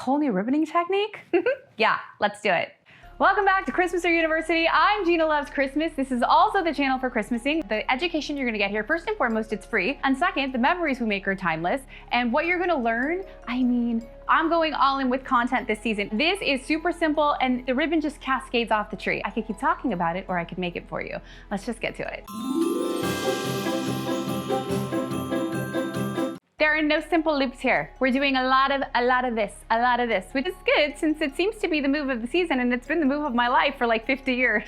whole new ribboning technique? Yeah, let's do it. Welcome back to Christmas or University. I'm Jeanna Loves Christmas. This is also the channel for Christmasing. The education you're gonna get here, first and foremost, it's free. And second, the memories we make are timeless. And what you're gonna learn, I'm going all in with content this season. This is super simple and the ribbon just cascades off the tree. I could keep talking about it or I could make it for you. Let's just get to it. There are no simple loops here. We're doing a lot of this, which is good since it seems to be the move of the season and it's been the move of my life for like 50 years.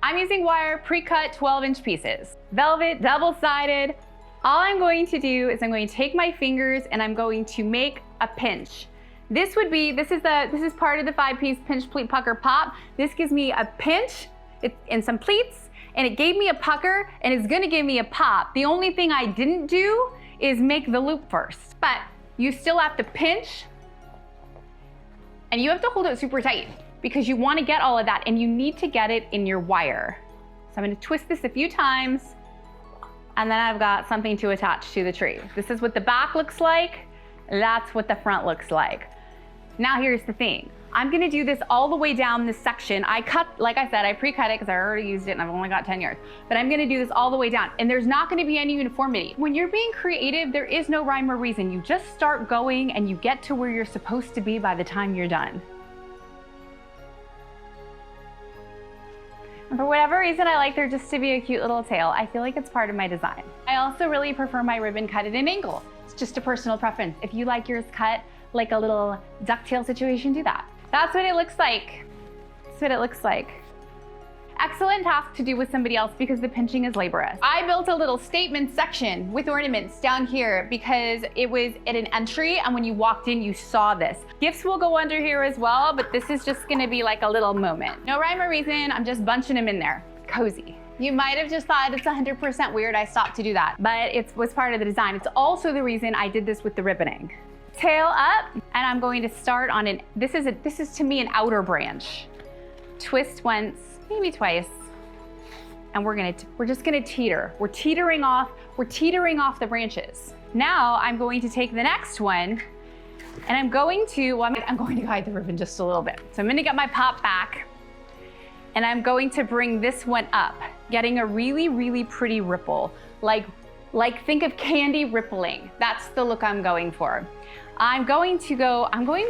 I'm using wire pre-cut 12-inch pieces. Velvet, double-sided. All I'm going to do is I'm going to take my fingers and I'm going to make a pinch. This is part of the 5-piece pinch, pleat, pucker, pop. This gives me a pinch and some pleats, and it gave me a pucker, and it's gonna give me a pop. The only thing I didn't do is make the loop first. But you still have to pinch and you have to hold it super tight because you wanna get all of that and you need to get it in your wire. So I'm gonna twist this a few times and then I've got something to attach to the tree. This is what the back looks like. That's what the front looks like. Now here's the thing. I'm gonna do this all the way down this section. Like I said, I pre-cut it because I already used it and I've only got 10 yards. But I'm gonna do this all the way down and there's not gonna be any uniformity. When you're being creative, there is no rhyme or reason. You just start going and you get to where you're supposed to be by the time you're done. And for whatever reason, I like there just to be a cute little tail. I feel like it's part of my design. I also really prefer my ribbon cut at an angle. It's just a personal preference. If you like yours cut like a little ducktail situation, do that. That's what it looks like. That's what it looks like. Excellent task to do with somebody else because the pinching is laborious. I built a little statement section with ornaments down here because it was at an entry and when you walked in, you saw this. Gifts will go under here as well, but this is just gonna be like a little moment. No rhyme or reason, I'm just bunching them in there. Cozy. You might have just thought it's 100% weird I stopped to do that, but it was part of the design. It's also the reason I did this with the ribboning. Tail up, and I'm going to start on this is to me an outer branch. Twist once, maybe twice, and we're just gonna teeter. We're teetering off the branches. Now I'm going to take the next one, and I'm going to hide the ribbon just a little bit. So I'm gonna get my pop back, and I'm going to bring this one up, getting a really, really pretty ripple. Like think of candy rippling. That's the look I'm going for. I'm going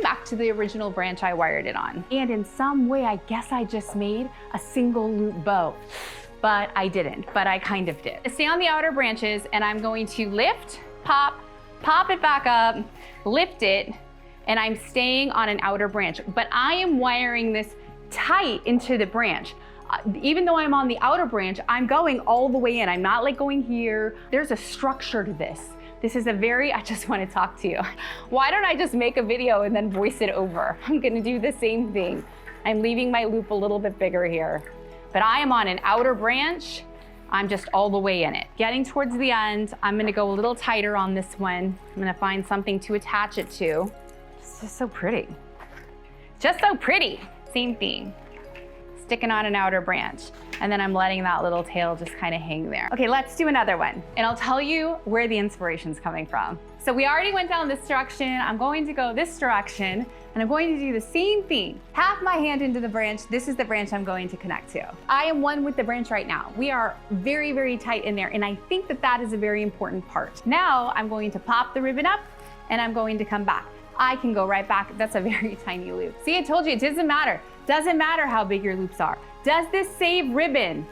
back to the original branch I wired it on. And in some way, I guess I just made a single loop bow, but I didn't, but I kind of did. I stay on the outer branches and I'm going to lift, pop it back up, lift it, and I'm staying on an outer branch, but I am wiring this tight into the branch. Even though I'm on the outer branch, I'm going all the way in. I'm not like going here. There's a structure to this. This is I just want to talk to you. Why don't I just make a video and then voice it over? I'm gonna do the same thing. I'm leaving my loop a little bit bigger here. But I am on an outer branch. I'm just all the way in it. Getting towards the end, I'm gonna go a little tighter on this one. I'm gonna find something to attach it to. It's just so pretty. Just so pretty. Same thing. Sticking on an outer branch. And then I'm letting that little tail just kind of hang there. Okay, let's do another one. And I'll tell you where the inspiration's coming from. So we already went down this direction. I'm going to go this direction and I'm going to do the same thing. Half my hand into the branch. This is the branch I'm going to connect to. I am one with the branch right now. We are very, very tight in there. And I think that is a very important part. Now I'm going to pop the ribbon up and I'm going to come back. I can go right back. That's a very tiny loop. See, I told you it doesn't matter. Doesn't matter how big your loops are. Does this save ribbon?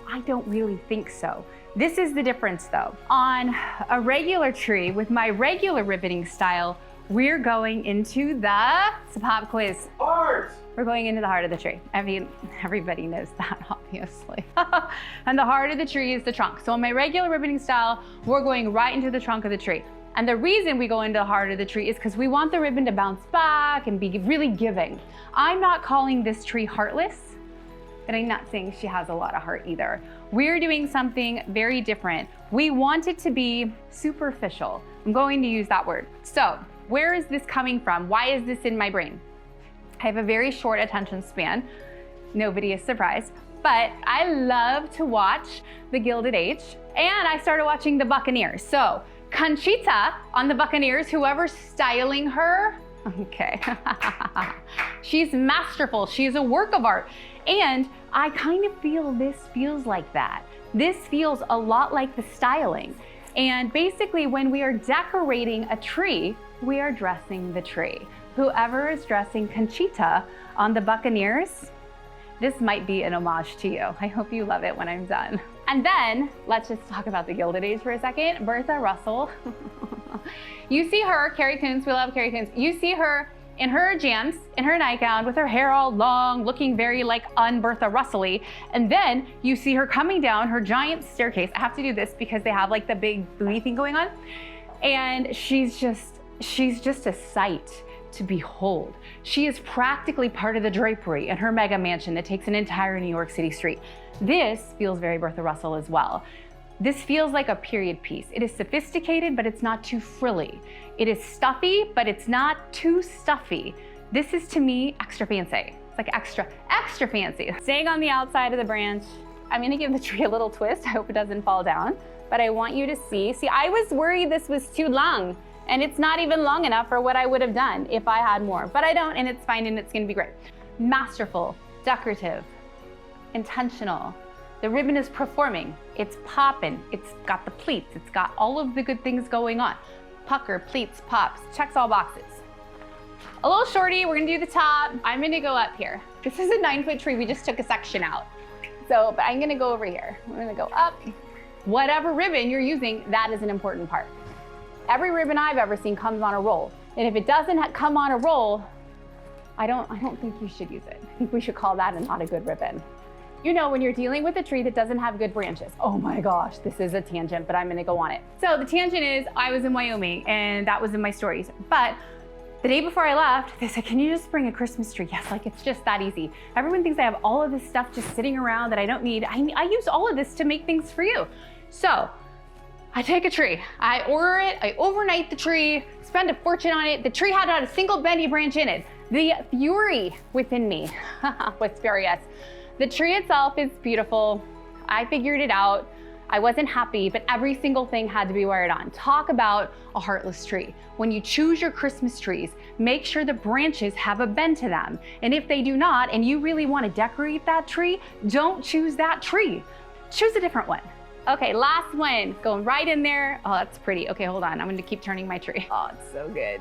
I don't really think so. This is the difference though. On a regular tree with my regular ribboning style, we're going into it's a pop quiz. Heart! We're going into the heart of the tree. I mean, everybody knows that, obviously. And the heart of the tree is the trunk. So in my regular ribboning style, we're going right into the trunk of the tree. And the reason we go into the heart of the tree is because we want the ribbon to bounce back and be really giving. I'm not calling this tree heartless, but I'm not saying she has a lot of heart either. We're doing something very different. We want it to be superficial. I'm going to use that word. So where is this coming from? Why is this in my brain? I have a very short attention span. Nobody is surprised, but I love to watch The Gilded Age, and I started watching The Buccaneers. So Conchita on The Buccaneers, whoever's styling her, Okay. She's masterful. She's a work of art. And I kind of feel this feels like that. This feels a lot like the styling. And basically when we are decorating a tree, we are dressing the tree. Whoever is dressing Conchita on the Buccaneers, this might be an homage to you. I hope you love it when I'm done. And then let's just talk about the Gilded Age for a second. Bertha Russell. You see her, Carrie Coons, we love Carrie Coons. You see her in her jams, in her nightgown, with her hair all long, looking very like un-Bertha Russell-y. And then you see her coming down her giant staircase. I have to do this because they have like the big buoy thing going on. And she's just a sight to behold. She is practically part of the drapery in her mega mansion that takes an entire New York City street. This feels very Bertha Russell as well. This feels like a period piece. It is sophisticated, but it's not too frilly. It is stuffy, but it's not too stuffy. This is, to me, extra fancy. It's like extra fancy. Staying on the outside of the branch, I'm gonna give the tree a little twist. I hope it doesn't fall down, but I want you to see. See, I was worried this was too long, and it's not even long enough for what I would have done if I had more, but I don't, and it's fine, and it's gonna be great. Masterful, decorative, intentional. The ribbon is performing, it's popping, it's got the pleats, it's got all of the good things going on. Pucker, pleats, pops, checks all boxes. A little shorty, we're gonna do the top. I'm gonna go up here. This is a 9-foot tree, we just took a section out. So, but I'm gonna go over here. We're gonna go up. Whatever ribbon you're using, that is an important part. Every ribbon I've ever seen comes on a roll. And if it doesn't come on a roll, I don't think you should use it. I think we should call that not a good ribbon. You know, when you're dealing with a tree that doesn't have good branches. Oh my gosh, this is a tangent, but I'm gonna go on it. So the tangent is, I was in Wyoming, and that was in my stories. But the day before I left, they said, can you just bring a Christmas tree? Yes, like it's just that easy. Everyone thinks I have all of this stuff just sitting around that I don't need. I use all of this to make things for you. So I take a tree, I order it, I overnight the tree, spend a fortune on it. The tree had not a single bendy branch in it. The fury within me was furious. The tree itself is beautiful. I figured it out. I wasn't happy, but every single thing had to be wired on. Talk about a heartless tree. When you choose your Christmas trees, make sure the branches have a bend to them. And if they do not, and you really want to decorate that tree, don't choose that tree. Choose a different one. Okay, last one, going right in there. Oh, that's pretty. Okay, hold on. I'm gonna keep turning my tree. Oh, it's so good.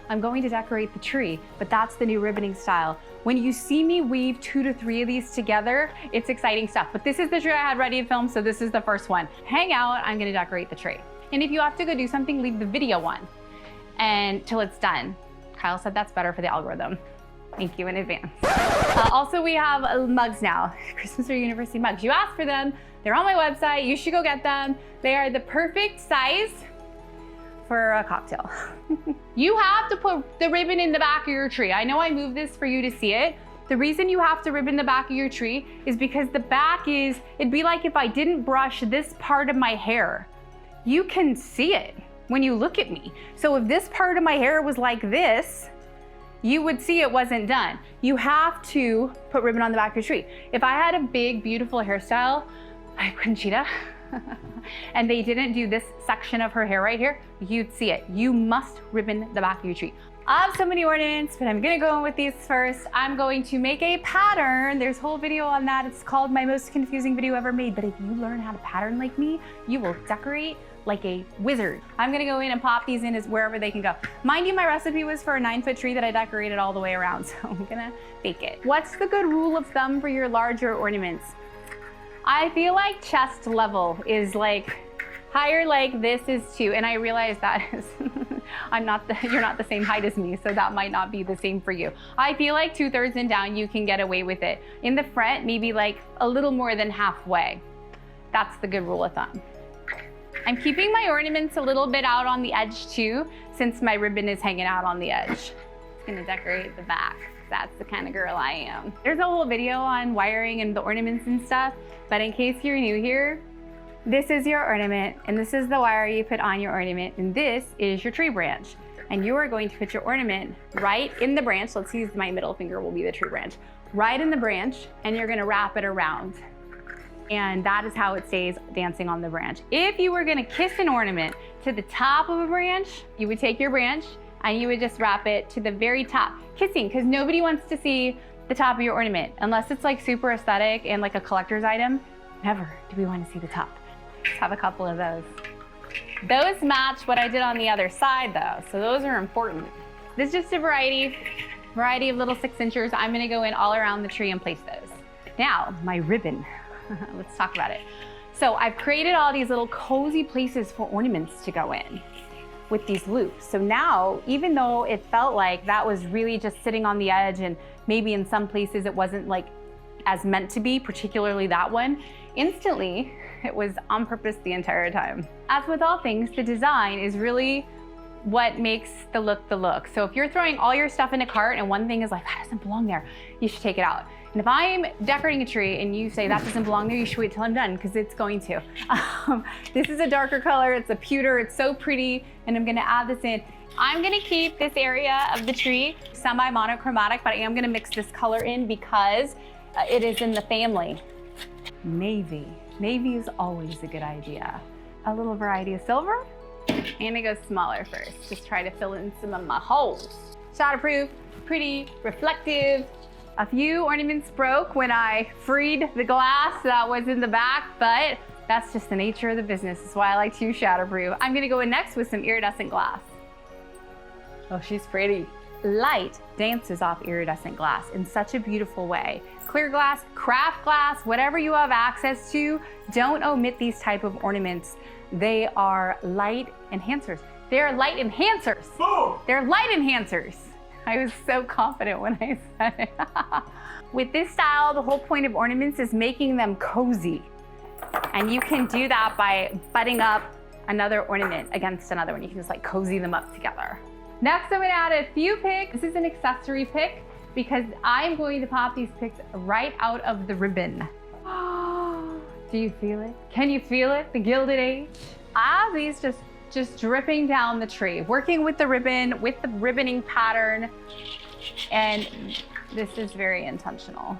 I'm going to decorate the tree, but that's the new ribboning style. When you see me weave 2 to 3 of these together, it's exciting stuff. But this is the tree I had ready to film, so this is the first one. Hang out, I'm gonna decorate the tree. And if you have to go do something, leave the video on until it's done. Kyle said that's better for the algorithm. Thank you in advance. Also, we have mugs now, Christmas or University mugs. You asked for them, they're on my website, you should go get them. They are the perfect size for a cocktail. You have to put the ribbon in the back of your tree. I know I moved this for you to see it. The reason you have to ribbon the back of your tree is because the back is, it'd be like if I didn't brush this part of my hair. You can see it when you look at me. So if this part of my hair was like this, you would see it wasn't done. You have to put ribbon on the back of your tree. If I had a big, beautiful hairstyle, like Conchita, and they didn't do this section of her hair right here, you'd see it. You must ribbon the back of your tree. I have so many ornaments, but I'm gonna go in with these first. I'm going to make a pattern. There's a whole video on that. It's called My Most Confusing Video Ever Made. But if you learn how to pattern like me, you will decorate like a wizard. I'm gonna go in and pop these in as wherever they can go. Mind you, my recipe was for a 9-foot tree that I decorated all the way around, so I'm gonna bake it. What's the good rule of thumb for your larger ornaments? I feel like chest level is like higher, like this is too, and I realize that is you're not the same height as me, so that might not be the same for you. I feel like 2/3 and down, you can get away with it. In the front, maybe like a little more than halfway. That's the good rule of thumb. I'm keeping my ornaments a little bit out on the edge too, since my ribbon is hanging out on the edge. I'm gonna decorate the back. That's the kind of girl I am. There's a whole video on wiring and the ornaments and stuff, but in case you're new here, this is your ornament, and this is the wire you put on your ornament, and this is your tree branch. And you are going to put your ornament right in the branch. Let's use my middle finger will be the tree branch. Right in the branch, and you're gonna wrap it around. And that is how it stays dancing on the branch. If you were gonna kiss an ornament to the top of a branch, you would take your branch and you would just wrap it to the very top, kissing, because nobody wants to see the top of your ornament, unless it's like super aesthetic and like a collector's item. Never do we want to see the top. Let's have a couple of those. Those match what I did on the other side though, so those are important. This is just a variety of little 6-inchers. I'm gonna go in all around the tree and place those. Now, my ribbon, let's talk about it. So I've created all these little cozy places for ornaments to go in with these loops. So now, even though it felt like that was really just sitting on the edge and maybe in some places it wasn't like as meant to be, particularly that one, instantly it was on purpose the entire time. As with all things, the design is really what makes the look. So if you're throwing all your stuff in a cart and one thing is like, that doesn't belong there, you should take it out. And if I'm decorating a tree and you say that doesn't belong there, you should wait till I'm done, because it's going to. This is a darker color, it's a pewter, it's so pretty, and I'm gonna add this in. I'm gonna keep this area of the tree semi-monochromatic, but I am gonna mix this color in because it is in the family. Navy. Navy is always a good idea. A little variety of silver. I'm gonna go smaller first. Just try to fill in some of my holes. Shatterproof, pretty, reflective. A few ornaments broke when I freed the glass that was in the back, but that's just the nature of the business. That's why I like to use shatterproof. I'm gonna go in next with some iridescent glass. Oh, she's pretty. Light dances off iridescent glass in such a beautiful way. Clear glass, craft glass, whatever you have access to, don't omit these type of ornaments. They are light enhancers. They're light enhancers. Boom! They're light enhancers. I was so confident when I said it. With this style, the whole point of ornaments is making them cozy. And you can do that by butting up another ornament against another one. You can just like cozy them up together. Next, I'm gonna add a few picks. This is an accessory pick because I'm going to pop these picks right out of the ribbon. Do you feel it? Can you feel it? The Gilded Age? I have these just dripping down the tree, working with the ribbon, with the ribboning pattern. And this is very intentional,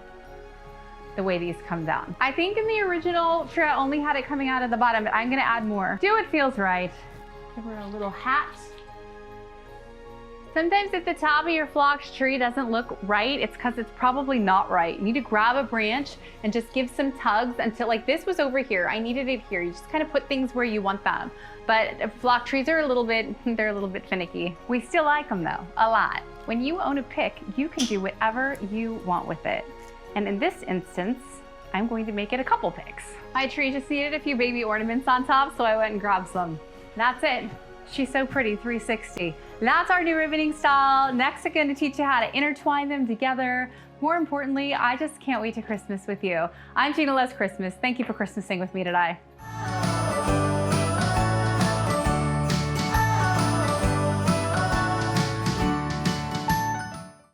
the way these come down. I think in the original tree, I only had it coming out of the bottom, but I'm gonna add more. Do what feels right. Give her a little hat. Sometimes if the top of your phlox tree doesn't look right, it's because it's probably not right. You need to grab a branch and just give some tugs until, like this was over here, I needed it here. You just kind of put things where you want them. But phlox trees are they're a little bit finicky. We still like them though, a lot. When you own a pick, you can do whatever you want with it. And in this instance, I'm going to make it a couple picks. My tree just needed a few baby ornaments on top, so I went and grabbed some. That's it. She's so pretty, 360. That's our new ribboning style. Next, I'm gonna teach you how to intertwine them together. More importantly, I just can't wait to Christmas with you. I'm Jeanna Loves Christmas. Thank you for Christmasing with me today.